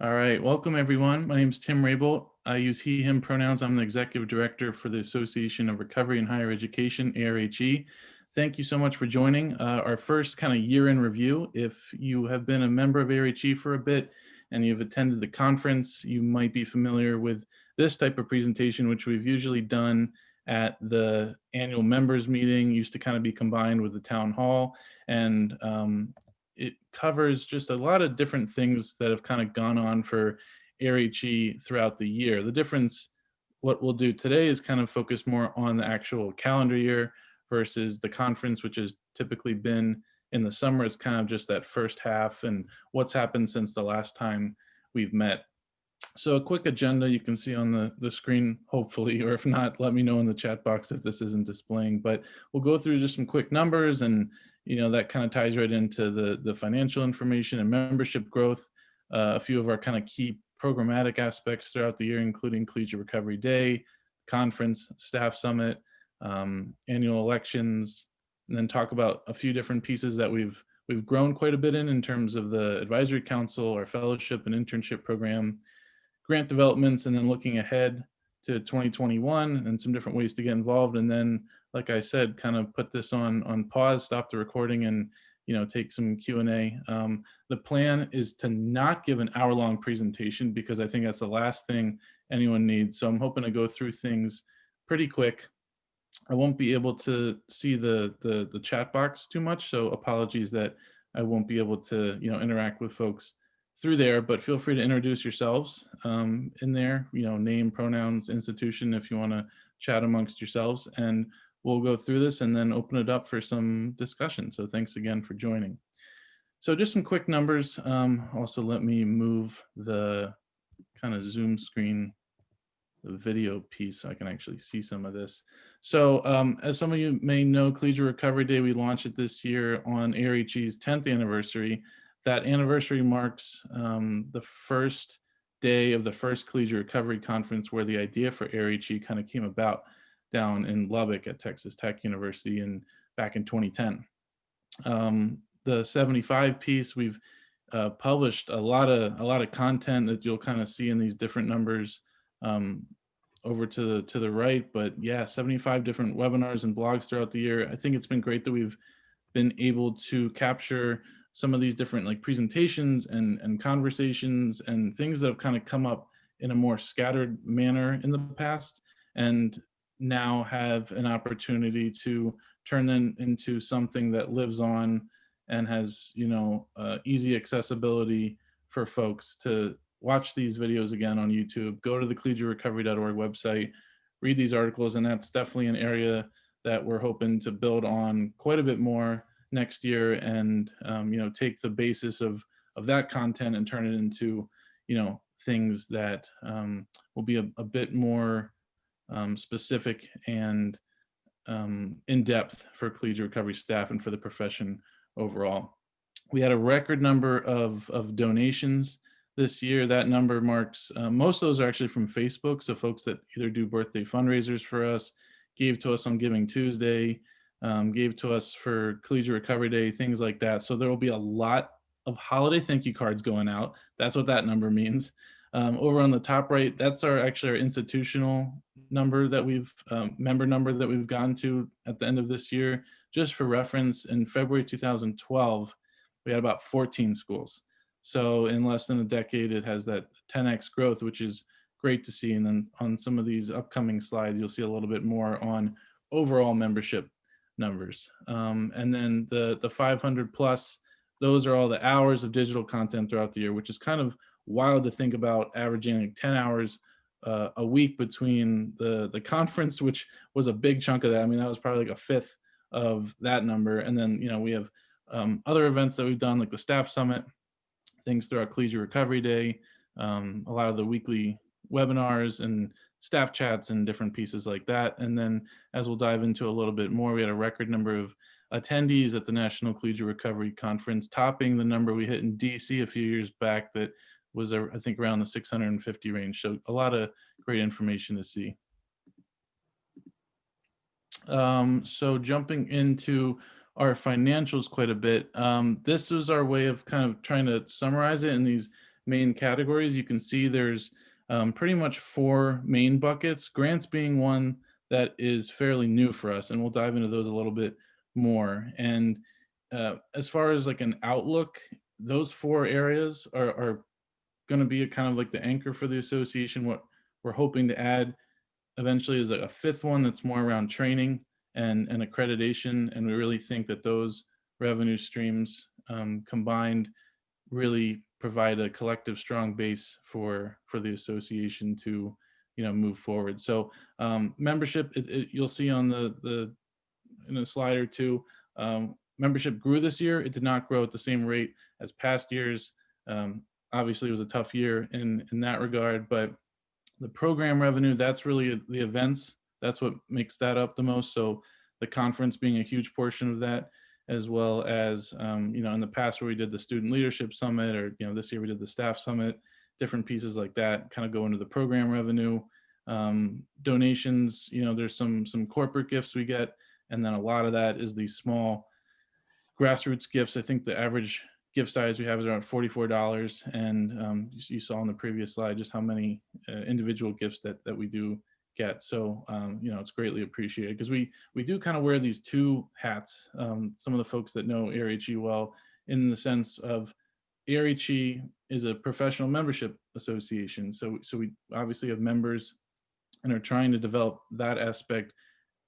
All right, welcome everyone. My name is Tim Rabel. I use he, him pronouns. I'm the executive director for the Association of Recovery in Higher Education, ARHE. Thank you so much for joining our first kind of year in review. If you have been a member of ARHE for a bit and you've attended the conference, you might be familiar with this type of presentation, which we've usually done at the annual members meeting, used to kind of be combined with the town hall. And it covers just a lot of different things that have kind of gone on for ARHE throughout the year. The difference, what we'll do today is kind of focus more on the actual calendar year versus the conference, which has typically been in the summer. It's kind of just that first half and what's happened since the last time we've met. So a quick agenda you can see on the screen, hopefully, or if not, let me know in the chat box if this isn't displaying. But we'll go through just some quick numbers, and that kind of ties right into the financial information and membership growth. A few of our kind of key programmatic aspects throughout the year, including Collegiate Recovery Day, conference, staff summit, annual elections, and then talk about a few different pieces that we've grown quite a bit in terms of the advisory council, our fellowship and internship program, grant developments, and then looking ahead to 2021 and some different ways to get involved. And then, like I said, kind of put this on pause, stop the recording, and take some Q&A. The plan is to not give an hour-long presentation because I think that's the last thing anyone needs. So I'm hoping to go through things pretty quick. I won't be able to see the chat box too much, so apologies that I won't be able to interact with folks through there, but feel free to introduce yourselves in there, name, pronouns, institution, if you want to chat amongst yourselves, and we'll go through this and then open it up for some discussion. So thanks again for joining. So just some quick numbers. Also, let me move the kind of Zoom screen, the video piece, so I can actually see some of this. So as some of you may know, Collegiate Recovery Day, we launched it this year on ARHE's 10th anniversary. That anniversary marks the first day of the first Collegiate Recovery Conference, where the idea for ARHE kind of came about down in Lubbock at Texas Tech University back in 2010. The 75 piece, we've published a lot of content that you'll kind of see in these different numbers over to the right, but yeah, 75 different webinars and blogs throughout the year. I think it's been great that we've been able to capture some of these different like presentations and conversations and things that have kind of come up in a more scattered manner in the past, and now have an opportunity to turn them into something that lives on and has easy accessibility for folks to watch these videos again on YouTube, go to the collegiaterecovery.org website, read these articles, and that's definitely an area that we're hoping to build on quite a bit more next year, and take the basis of that content and turn it into things that will be a bit more specific and in depth for collegiate recovery staff and for the profession overall. We had a record number of donations this year. That number marks, most of those are actually from Facebook. So folks that either do birthday fundraisers for us, gave to us on Giving Tuesday, gave to us for Collegiate Recovery Day, things like that. So there will be a lot of holiday thank you cards going out. That's what that number means. Over on the top right, that's actually our institutional number that member number that we've gotten to at the end of this year. Just for reference, in February 2012, we had about 14 schools. So in less than a decade, it has that 10x growth, which is great to see. And then on some of these upcoming slides, you'll see a little bit more on overall membership numbers. And then the 500 plus, those are all the hours of digital content throughout the year, which is kind of wild to think about, averaging like 10 hours a week between the conference, which was a big chunk of that. I mean, that was probably like a fifth of that number. And then, we have other events that we've done, like the staff summit, things throughout Collegiate Recovery Day, a lot of the weekly webinars and staff chats and different pieces like that. And then, as we'll dive into a little bit more, we had a record number of attendees at the National Collegiate Recovery Conference, topping the number we hit in DC a few years back that was, I think, around the 650 range. So a lot of great information to see. So jumping into our financials quite a bit, this is our way of kind of trying to summarize it in these main categories, you can see there's pretty much four main buckets, grants being one that is fairly new for us, and we'll dive into those a little bit more. And as far as like an outlook, those four areas are going to be a kind of like the anchor for the association. What we're hoping to add eventually is like a fifth one that's more around training and accreditation. And we really think that those revenue streams combined really provide a collective strong base for the association to move forward. So membership, you'll see on the in a slide or two, membership grew this year. It did not grow at the same rate as past years. Obviously, it was a tough year in that regard, but the program revenue, that's really the events. That's what makes that up the most. So the conference being a huge portion of that, as well as, in the past where we did the student leadership summit, or, this year we did the staff summit, different pieces like that kind of go into the program revenue. Donations, there's some corporate gifts we get, and then a lot of that is these small grassroots gifts. I think the average gift size we have is around $44, and you saw on the previous slide just how many individual gifts that we do get. So it's greatly appreciated, because we do kind of wear these two hats. Some of the folks that know ARHE well, in the sense of ARHE is a professional membership association, so we obviously have members and are trying to develop that aspect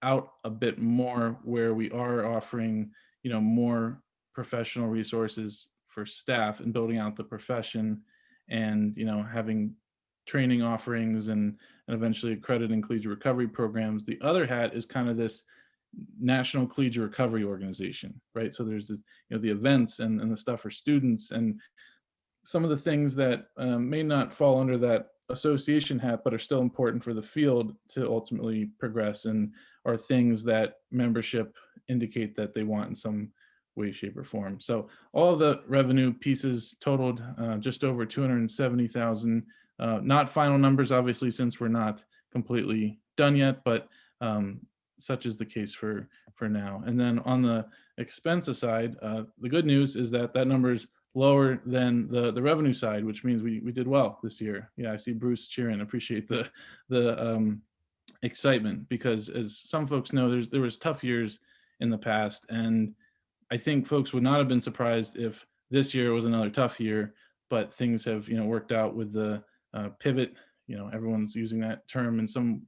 out a bit more, where we are offering more professional resources for staff and building out the profession, and having training offerings and eventually accrediting collegiate recovery programs. The other hat is kind of this national collegiate recovery organization, right? So there's this, the events and the stuff for students, and some of the things that may not fall under that association hat, but are still important for the field to ultimately progress, and are things that membership indicate that they want in some way, shape, or form. So all of the revenue pieces totaled just over 270,000. Not final numbers, obviously, since we're not completely done yet, but such is the case for now. And then on the expense side, the good news is that that number is lower than the revenue side, which means we did well this year. Yeah, I see Bruce cheering. Appreciate the excitement, because as some folks know, there was tough years in the past, and I think folks would not have been surprised if this year was another tough year. But things have worked out with the pivot. Everyone's using that term in some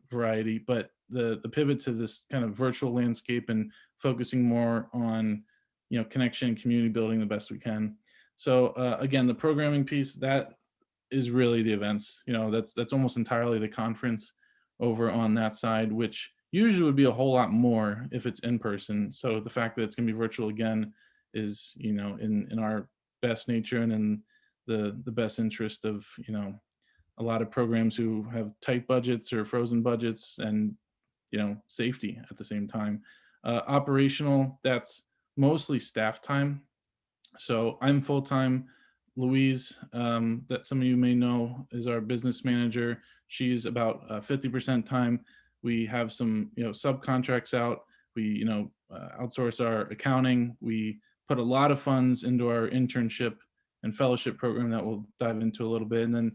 variety, but the pivot to this kind of virtual landscape and focusing more on connection and community building the best we can. So again, the programming piece, that is really the events. That's almost entirely the conference over on that side, which usually would be a whole lot more if it's in person. So the fact that it's going to be virtual again is in our best nature and in the best interest of a lot of programs who have tight budgets or frozen budgets, and safety at the same time. Operational, that's mostly staff time. So I'm full-time. Louise, that some of you may know, is our business manager. She's about 50% time. We have some subcontracts out. We outsource our accounting. We put a lot of funds into our internship and fellowship program that we'll dive into a little bit, and then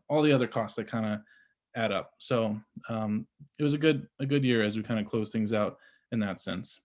all the other costs that kind of add up. So it was a good year as we kind of close things out in that sense.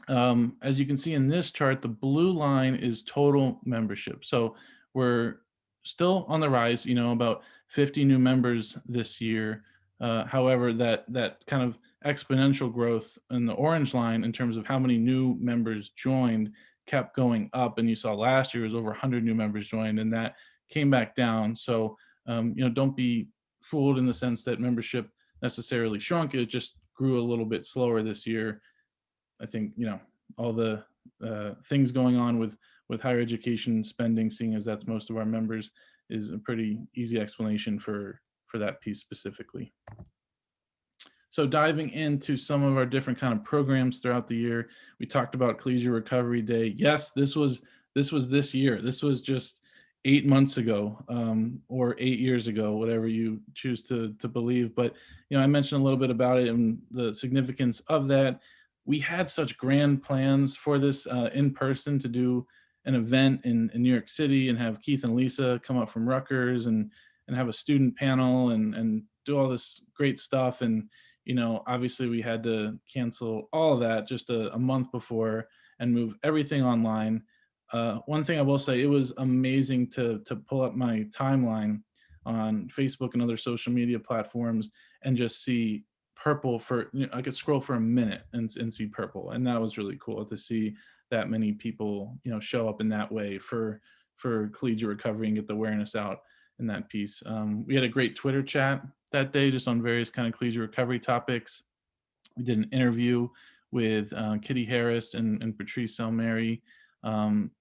As you can see in this chart, the blue line is total membership. So we're still on the rise, about 50 new members this year. However, that kind of exponential growth in the orange line in terms of how many new members joined kept going up. And you saw last year was over 100 new members joined, and that came back down. So, don't be fooled in the sense that membership necessarily shrunk. It just grew a little bit slower this year. I think, all the things going on with higher education spending, seeing as that's most of our members, is a pretty easy explanation for that piece specifically. So diving into some of our different kind of programs throughout the year, we talked about Collegiate Recovery Day. Yes, this was this year. This was just 8 months ago, or 8 years ago, whatever you choose to believe. But I mentioned a little bit about it and the significance of that. We had such grand plans for this in person to do an event in New York City and have Keith and Lisa come up from Rutgers and have a student panel and do all this great stuff. And obviously we had to cancel all of that just a month before and move everything online. One thing I will say, it was amazing to pull up my timeline on Facebook and other social media platforms and just see purple for, I could scroll for a minute and see purple. And that was really cool to see that many people, show up in that way for collegiate recovery and get the awareness out in that piece. We had a great Twitter chat that day just on various kind of collegiate recovery topics. We did an interview with Kitty Harris and Patrice Selmary, and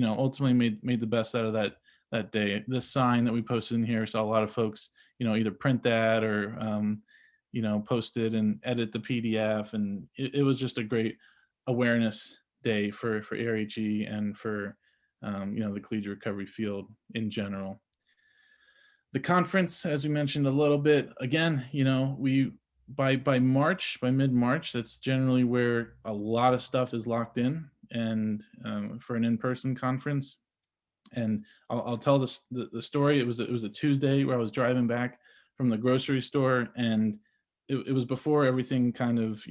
ultimately made the best out of that day. This sign that we posted in here, saw a lot of folks, either print that or post it and edit the PDF, and it was just a great awareness day for ARHE and for the collegiate recovery field in general. The conference, as we mentioned a little bit, again, we by mid-March, that's generally where a lot of stuff is locked in, and for an in-person conference. And I'll tell the story. It was a Tuesday where I was driving back from the grocery store, and it was before everything kind of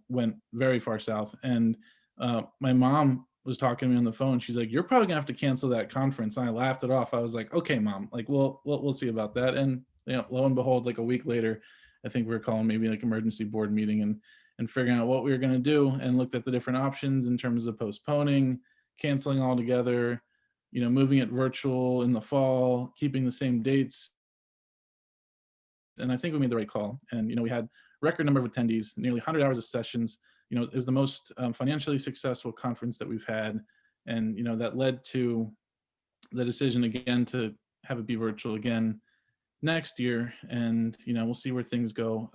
went very far south. And my mom was talking to me on the phone. She's like, "You're probably gonna have to cancel that conference." And I laughed it off. I was like, "Okay, mom. Like, we'll see about that." And lo and behold, like a week later, I think we were calling maybe like emergency board meeting and figuring out what we were going to do, and looked at the different options in terms of postponing, canceling altogether, moving it virtual in the fall, keeping the same dates. And I think we made the right call. And we had record number of attendees, nearly 100 hours of sessions. It was the most financially successful conference that we've had, and that led to the decision again to have it be virtual again next year. And we'll see where things go.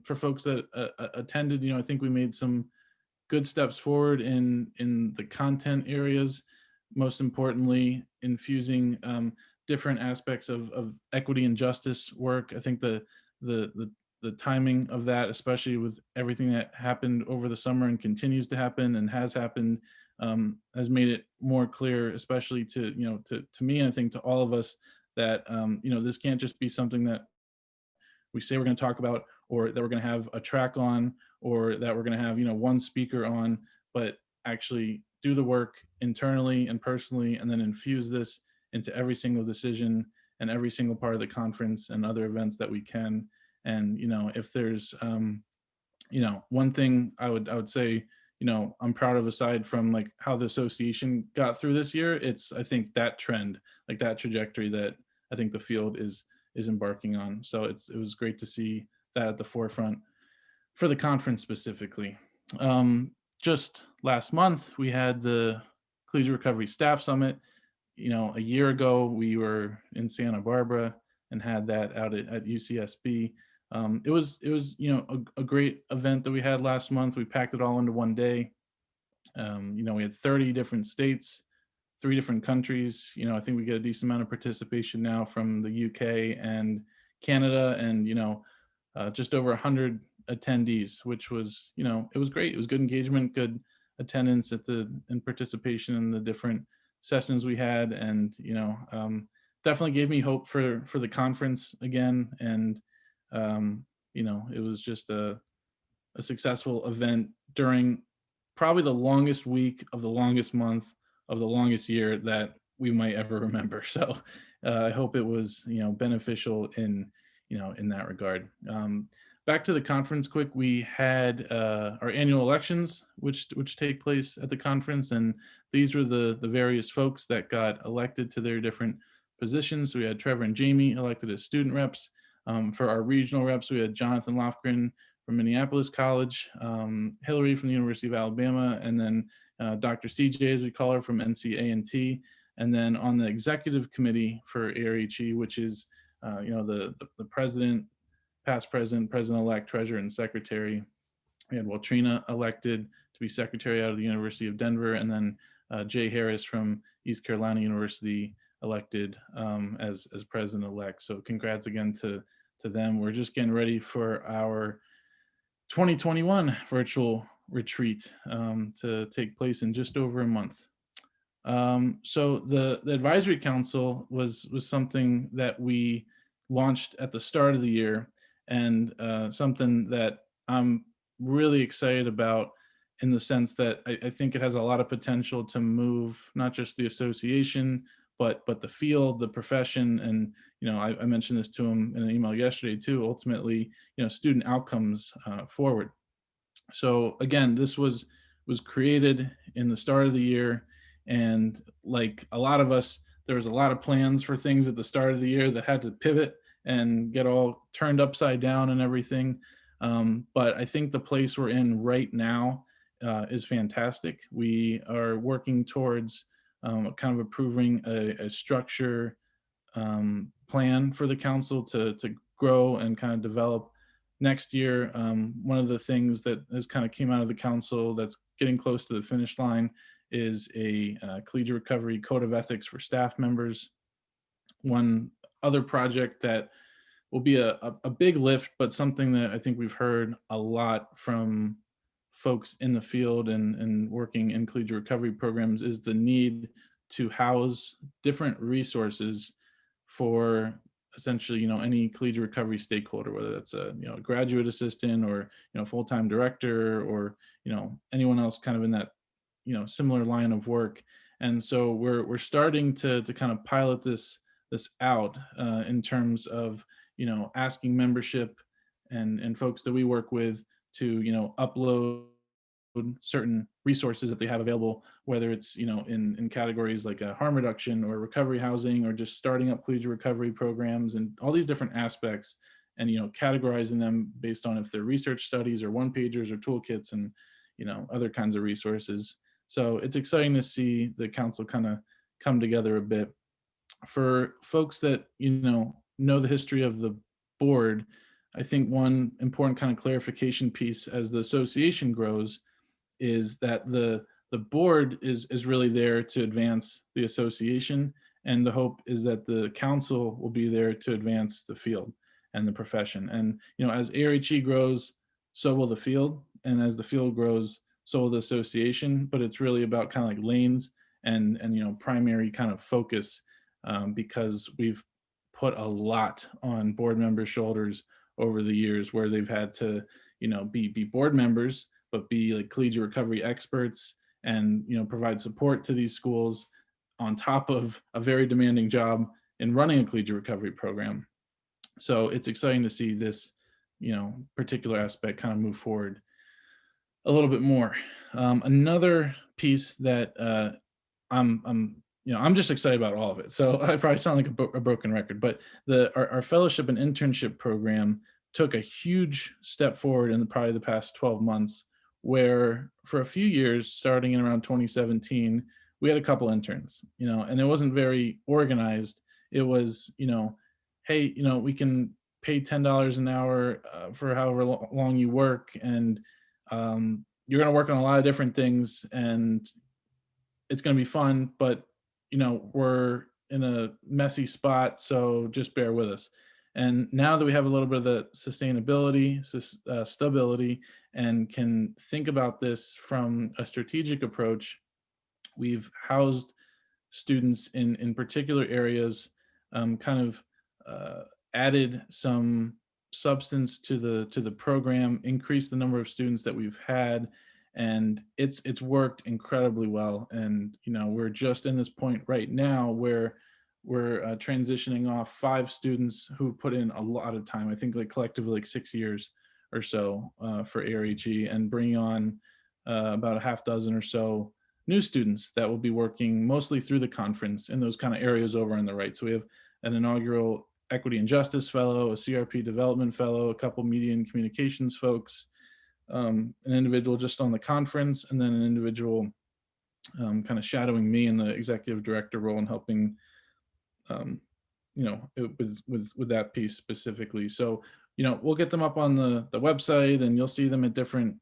For folks that attended, I think we made some good steps forward in the content areas. Most importantly, infusing different aspects of equity and justice work. I think the timing of that, especially with everything that happened over the summer and continues to happen and has happened, has made it more clear, especially to to me, and I think to all of us, that this can't just be something that we say we're going to talk about, or that we're going to have a track on, or that we're going to have one speaker on, but actually do the work internally and personally, and then infuse this into every single decision and every single part of the conference and other events that we can. And if there's one thing I would say, I'm proud of, aside from like how the association got through this year, it's, I think, that trend, like that trajectory that I think the field is embarking on. So it was great to see that at the forefront for the conference specifically. Just last month, we had the Collegiate Recovery Staff Summit. A year ago, we were in Santa Barbara and had that out at UCSB. It was a great event that we had last month. We packed it all into one day. We had 30 different states, 3 different countries. I think we get a decent amount of participation now from the UK and Canada, and just over 100 attendees, which was it was great. It was good engagement, good attendance and participation in the different sessions we had, and definitely gave me hope for the conference again. And it was just a successful event during probably the longest week of the longest month of the longest year that we might ever remember. So I hope it was beneficial in in that regard. Back to the conference quick, we had our annual elections, which take place at the conference, and these were the various folks that got elected to their different positions. So we had Trevor and Jamie elected as student reps. For our regional reps, we had Jonathan Lofgren from Minneapolis College, Hillary from the University of Alabama, and then Dr. CJ, as we call her, from NC-A&T. And then on the executive committee for ARHE, which is the president, past president, president-elect, treasurer, and secretary. We had Waltrina elected to be secretary out of the University of Denver, and then Jay Harris from East Carolina University elected as president-elect. So congrats again to them. We're just getting ready for our 2021 virtual retreat to take place in just over a month. So the advisory council was something that we launched at the start of the year, and something that I'm really excited about, in the sense that I think it has a lot of potential to move not just the association, but the field, the profession, and I mentioned this to him in an email yesterday too. Ultimately, student outcomes forward. So again, this was created in the start of the year, and like a lot of us, there was a lot of plans for things at the start of the year that had to pivot and get all turned upside down and everything. But I think the place we're in right now is fantastic. We are working towards kind of approving a structure plan for the council to grow and kind of develop next year. One of the things that has kind of came out of the council that's getting close to the finish line is a collegiate recovery code of ethics for staff members. One other project that will be a big lift, but something that I think we've heard a lot from folks in the field and working in collegiate recovery programs, is the need to house different resources for essentially any collegiate recovery stakeholder, whether that's a a graduate assistant, or full-time director, or anyone else kind of in that similar line of work. And so we're starting to kind of pilot this out in terms of asking membership and folks that we work with to upload certain resources that they have available, whether it's in categories like harm reduction or recovery housing, or just starting up collegiate recovery programs and all these different aspects, and categorizing them based on if they're research studies or one pagers or toolkits, and other kinds of resources. So it's exciting to see the council kind of come together a bit. For folks that know the history of the board, I think one important kind of clarification piece as the association grows is that the board is really there to advance the association, and the hope is that the council will be there to advance the field and the profession. And as ARHE grows, so will the field, and as the field grows, so will the association. But it's really about kind of like lanes and primary kind of focus, because we've put a lot on board members' shoulders over the years, where they've had to be board members, but be like collegiate recovery experts, and provide support to these schools on top of a very demanding job in running a collegiate recovery program. So it's exciting to see this particular aspect kind of move forward a little bit more. Another piece that I'm just excited about all of it. So I probably sound like a broken record, but our fellowship and internship program took a huge step forward in probably the past 12 months, where for a few years, starting in around 2017, we had a couple interns, and it wasn't very organized. It was, hey, we can pay $10 an hour for however long you work, and you're going to work on a lot of different things, and it's going to be fun, but we're in a messy spot, so just bear with us. And now that we have a little bit of the sustainability, stability, and can think about this from a strategic approach, we've housed students in particular areas, kind of added some substance to the program, increased the number of students that we've had, and it's worked incredibly well. And we're just in this point right now where we're transitioning off 5 students who put in a lot of time. I think like collectively like 6 years or so for ARHE, and bringing on about a half dozen or so new students that will be working mostly through the conference in those kind of areas over on the right. So we have an inaugural Equity and Justice Fellow, a CRP Development Fellow, a couple media and communications folks, an individual just on the conference, and then an individual kind of shadowing me in the executive director role and helping, with that piece specifically. So, we'll get them up on the website, and you'll see them at different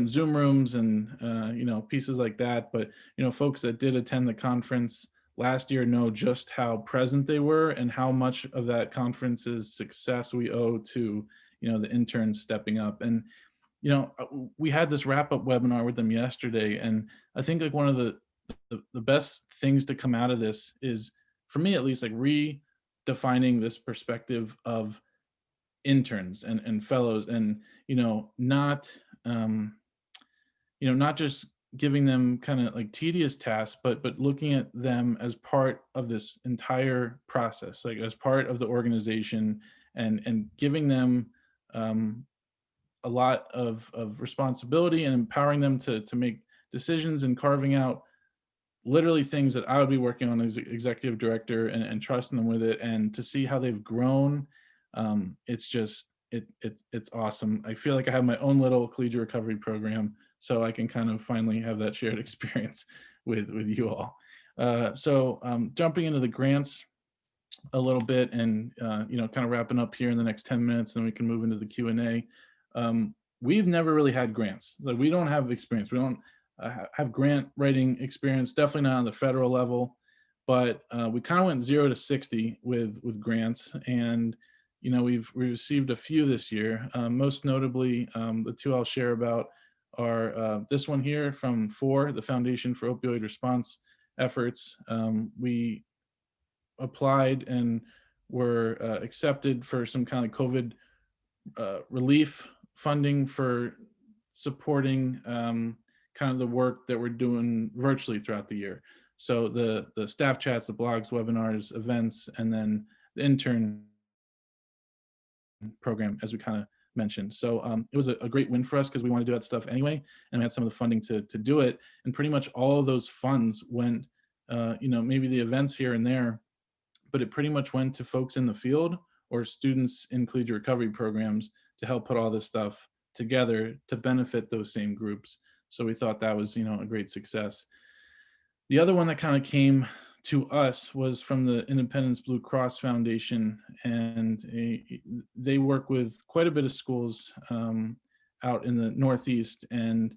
Zoom rooms and pieces like that. But folks that did attend the conference last year know just how present they were, and how much of that conference's success we owe to the interns stepping up. And we had this wrap up webinar with them yesterday, and I think like one of the best things to come out of this is, for me at least, like redefining this perspective of interns and fellows, and not not just giving them kind of like tedious tasks, but looking at them as part of this entire process, like as part of the organization, and giving them um, a lot of responsibility and empowering them to make decisions, and carving out literally things that I would be working on as executive director, and trusting them with it, and to see how they've grown. It's just it's awesome. I feel like I have my own little collegiate recovery program, so I can kind of finally have that shared experience with you all. Jumping into the grants a little bit, and kind of wrapping up here in the next 10 minutes, then we can move into the Q&A. We've never really had grants. Like, we don't have experience. We don't have grant writing experience, definitely not on the federal level, but we kind of went 0 to 60 with grants. And we received a few this year. Most notably, the two I'll share about are this one here from the Foundation for Opioid Response Efforts. We applied and were accepted for some kind of COVID relief funding for supporting kind of the work that we're doing virtually throughout the year. So the staff chats, the blogs, webinars, events, and then the intern program, as we kind of mentioned. So it was a great win for us, because we want to do that stuff anyway, and we had some of the funding to do it. And pretty much all of those funds went, maybe the events here and there, but it pretty much went to folks in the field or students in collegiate recovery programs to help put all this stuff together to benefit those same groups. So we thought that was, a great success. The other one that kind of came to us was from the Independence Blue Cross Foundation, and they work with quite a bit of schools out in the Northeast, and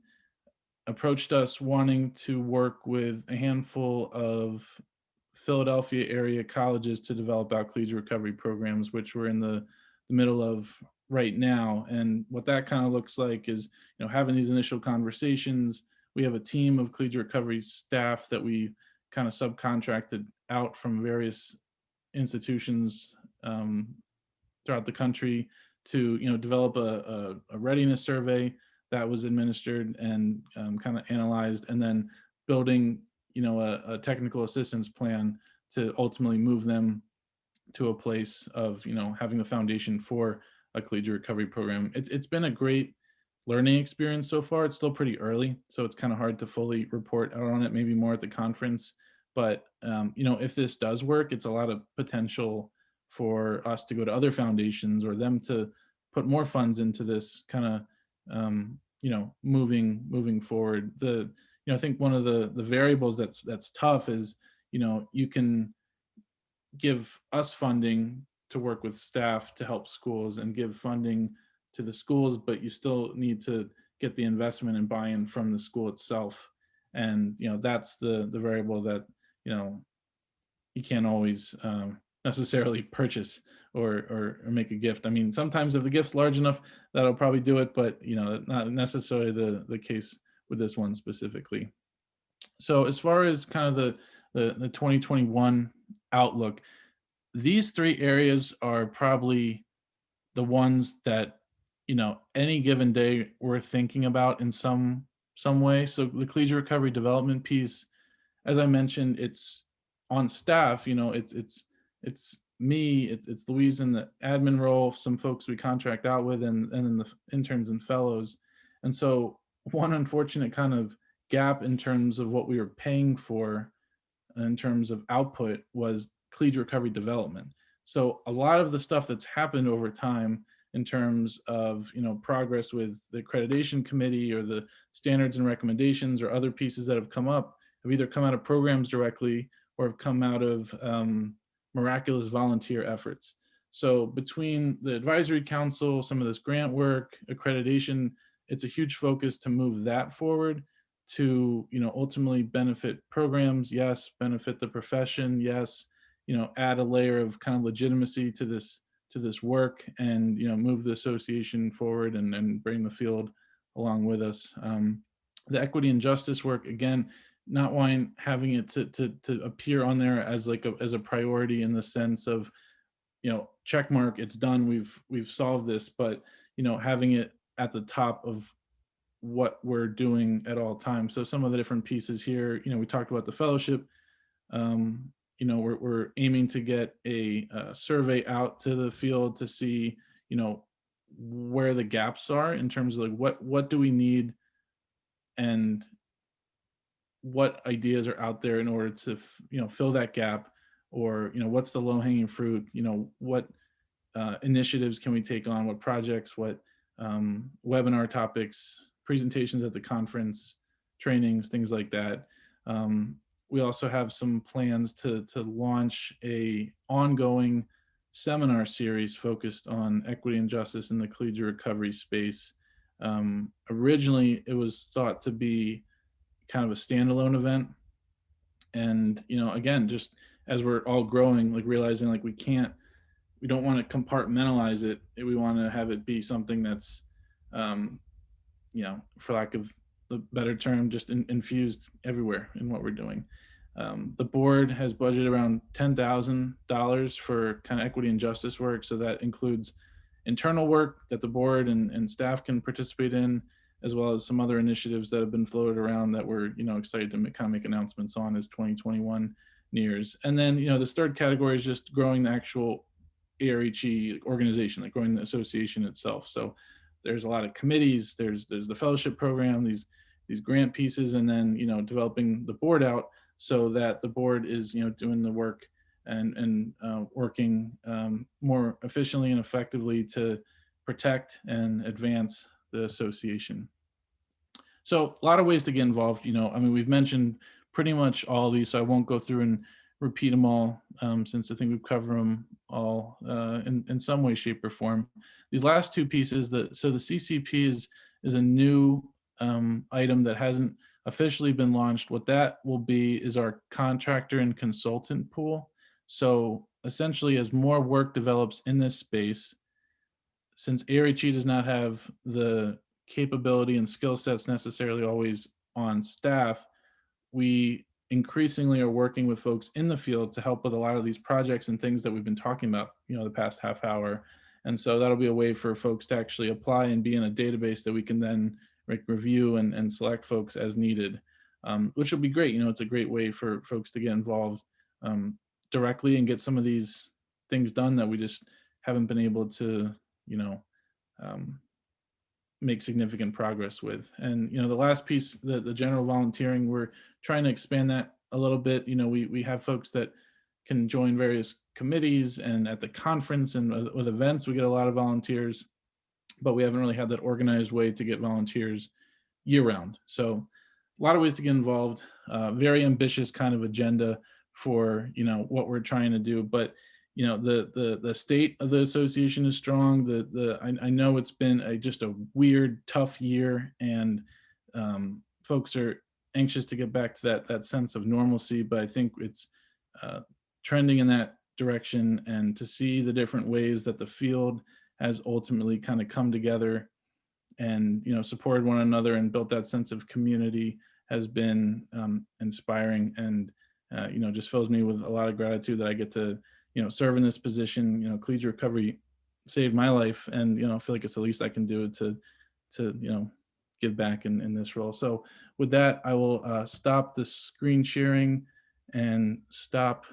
approached us wanting to work with a handful of Philadelphia area colleges to develop out collegiate recovery programs, which we're in the middle of right now. And what that kind of looks like is, having these initial conversations. We have a team of collegiate recovery staff that we kind of subcontracted out from various institutions throughout the country to develop a readiness survey that was administered and kind of analyzed, and then building a technical assistance plan to ultimately move them to a place of having the foundation for a collegiate recovery program. It's been a great learning experience so far. It's still pretty early, so it's kind of hard to fully report out on it, maybe more at the conference. But if this does work, it's a lot of potential for us to go to other foundations, or them to put more funds into this kind of moving forward. I think one of the variables that's tough is, you can give us funding to work with staff to help schools, and give funding to the schools, but you still need to get the investment and buy-in from the school itself. And that's the variable that you can't always necessarily purchase or make a gift. I mean, sometimes if the gift's large enough, that'll probably do it, but not necessarily the case with this one specifically. So as far as kind of the 2021 outlook, these three areas are probably the ones that any given day we're thinking about in some way. So the collegiate recovery development piece, as I mentioned, it's on staff. It's me, it's Louise in the admin role, some folks we contract out with, and then the interns and fellows. And so one unfortunate kind of gap in terms of what we were paying for in terms of output was collegiate recovery development. So a lot of the stuff that's happened over time in terms of progress with the accreditation committee, or the standards and recommendations, or other pieces that have come up, have either come out of programs directly, or have come out of miraculous volunteer efforts. So between the advisory council, some of this grant work, accreditation, it's a huge focus to move that forward to ultimately benefit programs, yes, benefit the profession, yes, add a layer of kind of legitimacy to this work, and move the association forward, and bring the field along with us. The equity and justice work, again, not wanting having it to appear on there as like as a priority in the sense of, check mark, it's done, we've solved this, but having it at the top of what we're doing at all times. So some of the different pieces here, we talked about the fellowship. We're aiming to get a survey out to the field to see, where the gaps are in terms of like what do we need, and what ideas are out there in order to fill that gap, or what's the low hanging fruit, what initiatives can we take on, what projects, what webinar topics, presentations at the conference, trainings, things like that. We also have some plans to launch a ongoing seminar series focused on equity and justice in the collegiate recovery space. Originally, it was thought to be kind of a standalone event, and again, just as we're all growing, like realizing like we don't want to compartmentalize it. We want to have it be something that's, for lack of the better term, just infused everywhere in what we're doing. The board has budgeted around $10,000 for kind of equity and justice work. So that includes internal work that the board and staff can participate in, as well as some other initiatives that have been floated around that we're excited to kind of make announcements on as 2021 nears. And then this third category is just growing the actual ARHE organization, like growing the association itself. So there's a lot of committees, there's the fellowship program, these grant pieces, and then developing the board out so that the board is doing the work and working more efficiently and effectively to protect and advance the association. So a lot of ways to get involved. We've mentioned pretty much all these, so I won't go through and repeat them all, since I think we've covered them all in some way, shape, or form. These last two pieces, so the CCP is a new item that hasn't officially been launched. What that will be is our contractor and consultant pool. So essentially, as more work develops in this space, since ARHE does not have the capability and skill sets necessarily always on staff, we increasingly are working with folks in the field to help with a lot of these projects and things that we've been talking about, the past half hour. And so that'll be a way for folks to actually apply and be in a database that we can then review and select folks as needed, which will be great. It's a great way for folks to get involved directly and get some of these things done that we just haven't been able to, make significant progress with. And the last piece, the general volunteering, we're trying to expand that a little bit. We have folks that can join various committees, and at the conference and with events we get a lot of volunteers, but we haven't really had that organized way to get volunteers year round. So a lot of ways to get involved. Very ambitious kind of agenda for what we're trying to do, but the state of the association is strong. I know it's been just a weird, tough year, and folks are anxious to get back to that sense of normalcy. But I think it's trending in that direction, and to see the different ways that the field has ultimately kind of come together and supported one another and built that sense of community has been inspiring, and just fills me with a lot of gratitude that I get to serve in this position. Collegiate Recovery saved my life, and I feel like it's the least I can do to give back in this role. So with that, I will stop the screen sharing and stop